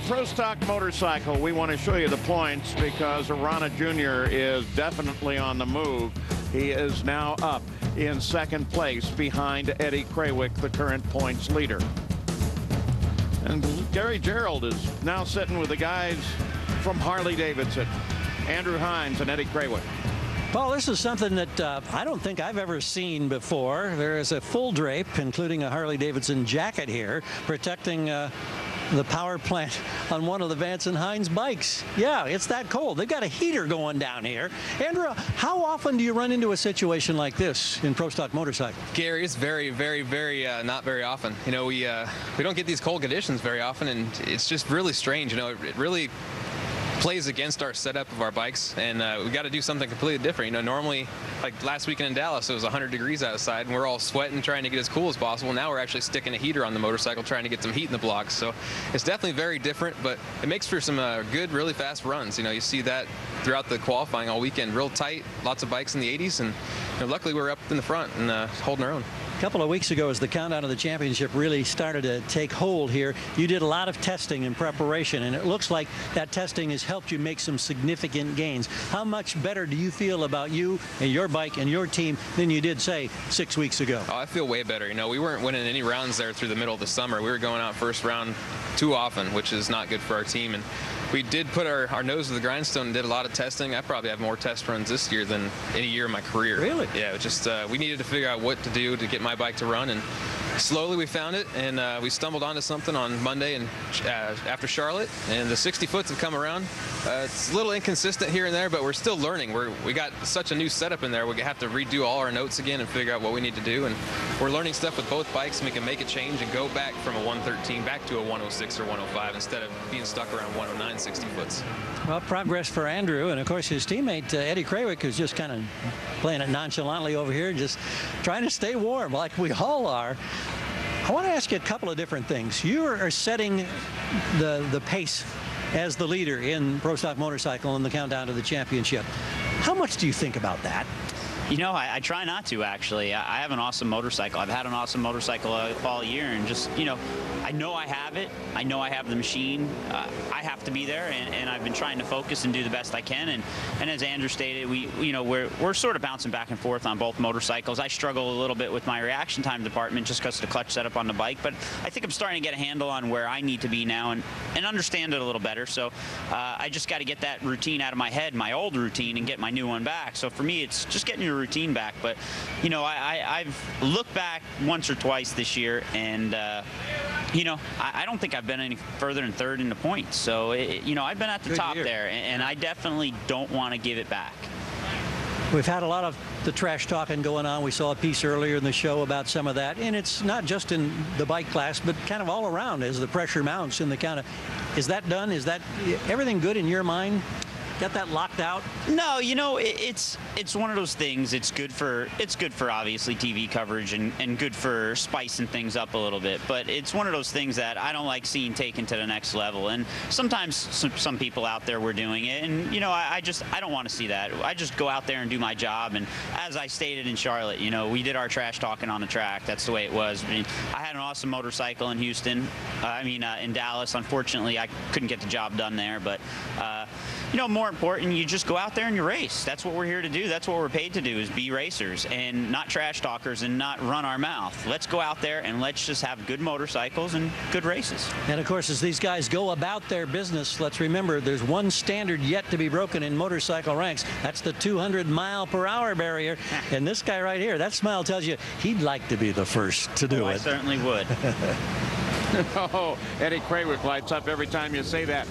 Pro Stock Motorcycle, we want to show you the points because Arana Jr. is definitely on the move. He is now up in second place behind Eddie Kraweic, the current points leader. And Gary Gerald is now sitting with the guys from Harley-Davidson, Andrew Hines and Eddie Kraweic. Paul, this is something that I don't think I've ever seen before. There is a full drape, including a Harley-Davidson jacket here, protecting the power plant on one of the Vance and Hines bikes. Yeah, it's that cold. They've got a heater going down here. Andrew, how often do you run into a situation like this in Pro Stock Motorcycle? Gary, it's very, not very often. You know, we don't get these cold conditions very often, and it's just really strange. You know, it really plays against our setup of our bikes, and we got to do something completely different. You know, normally, like last weekend in Dallas, it was 100 degrees outside, and we're all sweating, trying to get as cool as possible. Now we're actually sticking a heater on the motorcycle, trying to get some heat in the blocks. So it's definitely very different, but it makes for some good, really fast runs. You know, you see that throughout the qualifying all weekend, real tight, lots of bikes in the 80s, and you know, luckily we're up in the front and holding our own. A couple of weeks ago, as the countdown of the championship really started to take hold here, you did a lot of testing and preparation, and it looks like that testing has helped you make some significant gains. How much better do you feel about you and your bike and your team than you did, say, 6 weeks ago? Oh, I feel way better. You know, we weren't winning any rounds there through the middle of the summer. We were going out first round too often, which is not good for our team. And we did put our nose to the grindstone and did a lot of testing. I probably have more test runs this year than any year in my career. Really? Yeah, it just we needed to figure out what to do to get my bike to run, and slowly we found it, and we stumbled onto something on Monday and after Charlotte, and the 60 foots have come around. It's a little inconsistent here and there, but we're still learning. We got such a new setup in there, we have to redo all our notes again and figure out what we need to do, and we're learning stuff with both bikes, and we can make a change and go back from a 113 back to a 106 or 105 instead of being stuck around 109 60 foots. Well, progress for Andrew, and of course his teammate Eddie Kraweic, who's just kind of playing it nonchalantly over here, just trying to stay warm like we all are. I want to ask you a couple of different things. You are setting the pace as the leader in Pro Stock Motorcycle in the countdown to the championship. How much do you think about that? You know, I try not to, actually. I have an awesome motorcycle. I've had an awesome motorcycle all year, and just, you know I have it. I know I have the machine. I have to be there, and I've been trying to focus and do the best I can. And as Andrew stated, we're sort of bouncing back and forth on both motorcycles. I struggle a little bit with my reaction time department just because of the clutch setup on the bike, but I think I'm starting to get a handle on where I need to be now and understand it a little better. So I just got to get that routine out of my head, my old routine, and get my new one back. So for me, it's just getting your routine back. But you know, I've looked back once or twice this year, and you know, I don't think I've been any further than third in the points. So you know, I've been at the top there, and I definitely don't want to give it back. We've had a lot of the trash talking going on. We saw a piece earlier in the show about some of that, and it's not just in the bike class, but kind of all around as the pressure mounts in the kind of. Is that done? Is that everything good in your mind? Got that locked out? No, you know, it's one of those things. It's good for obviously TV coverage and good for spicing things up a little bit. But it's one of those things that I don't like seeing taken to the next level. And sometimes some people out there were doing it, and you know, I don't want to see that. I just go out there and do my job. And as I stated in Charlotte, you know, we did our trash talking on the track. That's the way it was. I mean, I had an awesome motorcycle in Houston. In Dallas. Unfortunately, I couldn't get the job done there. But you know, more important, you just go out there and you race. That's what we're here to do. That's what we're paid to do, is be racers and not trash talkers and not run our mouth. Let's go out there and let's just have good motorcycles and good races. And of course, as these guys go about their business, let's remember there's one standard yet to be broken in motorcycle ranks. That's the 200-mile-per-hour barrier. And this guy right here, that smile tells you he'd like to be the first to do it. I certainly would. Oh, Eddie Kraweic lights up every time you say that.